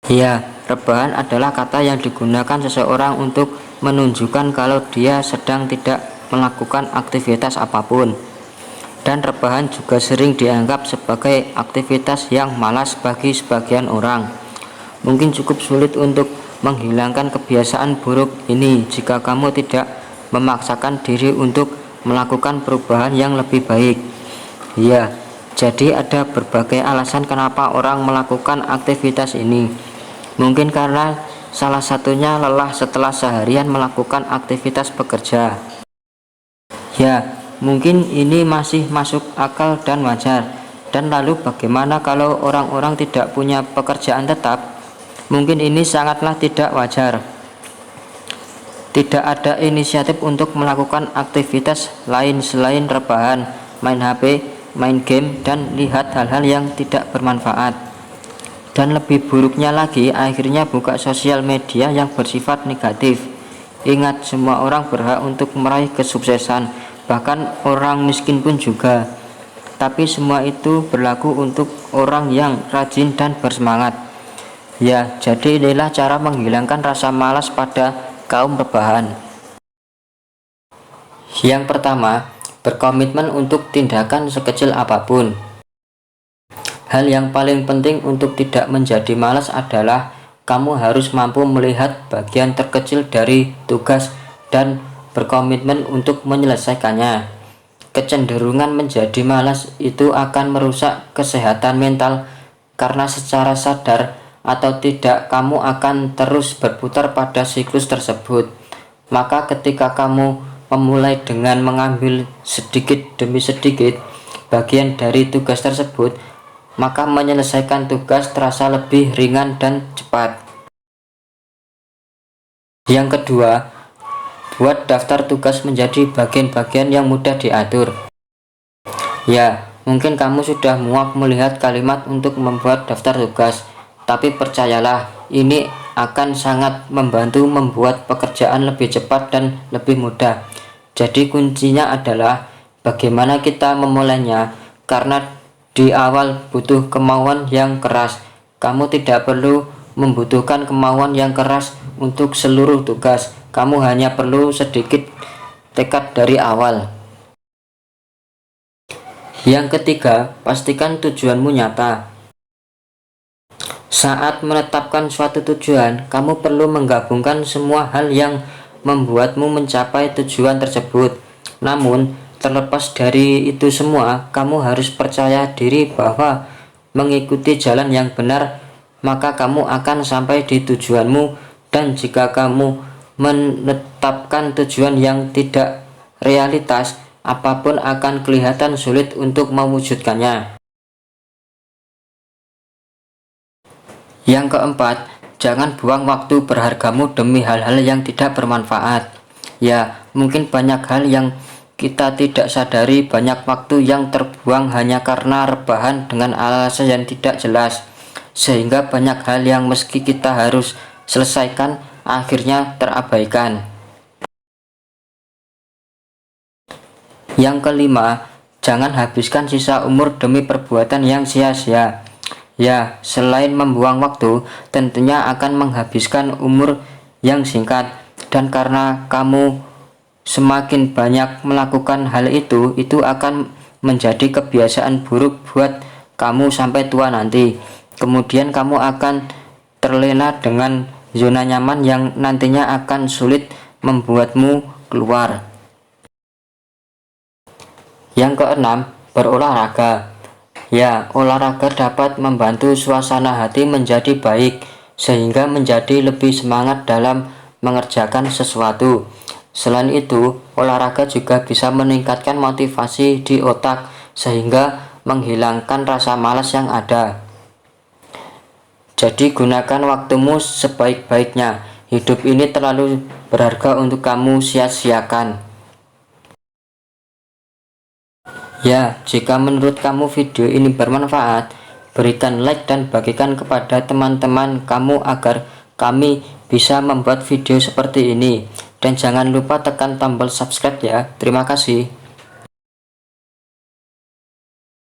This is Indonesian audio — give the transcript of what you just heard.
Ya, rebahan adalah kata yang digunakan seseorang untuk menunjukkan kalau dia sedang tidak melakukan aktivitas apapun. Dan rebahan juga sering dianggap sebagai aktivitas yang malas bagi sebagian orang. Mungkin cukup sulit untuk menghilangkan kebiasaan buruk ini jika kamu tidak memaksakan diri untuk melakukan perubahan yang lebih baik. Ya, jadi ada berbagai alasan kenapa orang melakukan aktivitas ini. Mungkin karena salah satunya lelah setelah seharian melakukan aktivitas bekerja. Ya, mungkin ini masih masuk akal dan wajar. Dan lalu bagaimana kalau orang-orang tidak punya pekerjaan tetap? Mungkin ini sangatlah tidak wajar. Tidak ada inisiatif untuk melakukan aktivitas lain selain rebahan, main HP, main game, dan lihat hal-hal yang tidak bermanfaat. Dan lebih buruknya lagi, akhirnya buka sosial media yang bersifat negatif. Ingat, semua orang berhak untuk meraih kesuksesan, bahkan orang miskin pun juga. Tapi semua itu berlaku untuk orang yang rajin dan bersemangat. Ya, jadi inilah cara menghilangkan rasa malas pada kaum rebahan. Yang pertama, berkomitmen untuk tindakan sekecil apapun. Hal yang paling penting untuk tidak menjadi malas adalah kamu harus mampu melihat bagian terkecil dari tugas dan berkomitmen untuk menyelesaikannya. Kecenderungan menjadi malas itu akan merusak kesehatan mental karena secara sadar atau tidak kamu akan terus berputar pada siklus tersebut. Maka ketika kamu memulai dengan mengambil sedikit demi sedikit bagian dari tugas tersebut, maka menyelesaikan tugas terasa lebih ringan dan cepat. Yang kedua, buat daftar tugas menjadi bagian-bagian yang mudah diatur. Ya, mungkin kamu sudah muak melihat kalimat untuk membuat daftar tugas, tapi percayalah, ini akan sangat membantu membuat pekerjaan lebih cepat dan lebih mudah. Jadi kuncinya adalah bagaimana kita memulainya, karena di awal butuh kemauan yang keras. Kamu tidak perlu membutuhkan kemauan yang keras untuk seluruh tugas. Kamu hanya perlu sedikit tekad dari awal. Yang ketiga, pastikan tujuanmu nyata. Saat menetapkan suatu tujuan, kamu perlu menggabungkan semua hal yang membuatmu mencapai tujuan tersebut. Namun, terlepas dari itu semua, kamu harus percaya diri bahwa mengikuti jalan yang benar, maka kamu akan sampai di tujuanmu. Dan jika kamu menetapkan tujuan yang tidak realitas, apapun akan kelihatan sulit untuk mewujudkannya. Yang keempat, jangan buang waktu berhargamu demi hal-hal yang tidak bermanfaat. Ya, mungkin banyak hal yang kita tidak sadari, banyak waktu yang terbuang hanya karena rebahan dengan alasan yang tidak jelas, sehingga banyak hal yang meski kita harus selesaikan akhirnya terabaikan. Yang kelima, jangan habiskan sisa umur demi perbuatan yang sia-sia. Ya, selain membuang waktu, tentunya akan menghabiskan umur yang singkat, dan karena kamu semakin banyak melakukan hal itu akan menjadi kebiasaan buruk buat kamu sampai tua nanti. Kemudian kamu akan terlena dengan zona nyaman yang nantinya akan sulit membuatmu keluar. Yang keenam, berolahraga. Ya, olahraga dapat membantu suasana hati menjadi baik, sehingga menjadi lebih semangat dalam mengerjakan sesuatu. Selain itu, olahraga juga bisa meningkatkan motivasi di otak, sehingga menghilangkan rasa malas yang ada. Jadi gunakan waktumu sebaik-baiknya. Hidup ini terlalu berharga untuk kamu sia-siakan. Ya, jika menurut kamu video ini bermanfaat, berikan like dan bagikan kepada teman-teman kamu agar kami bisa membuat video seperti ini. Dan jangan lupa tekan tombol subscribe ya. Terima kasih.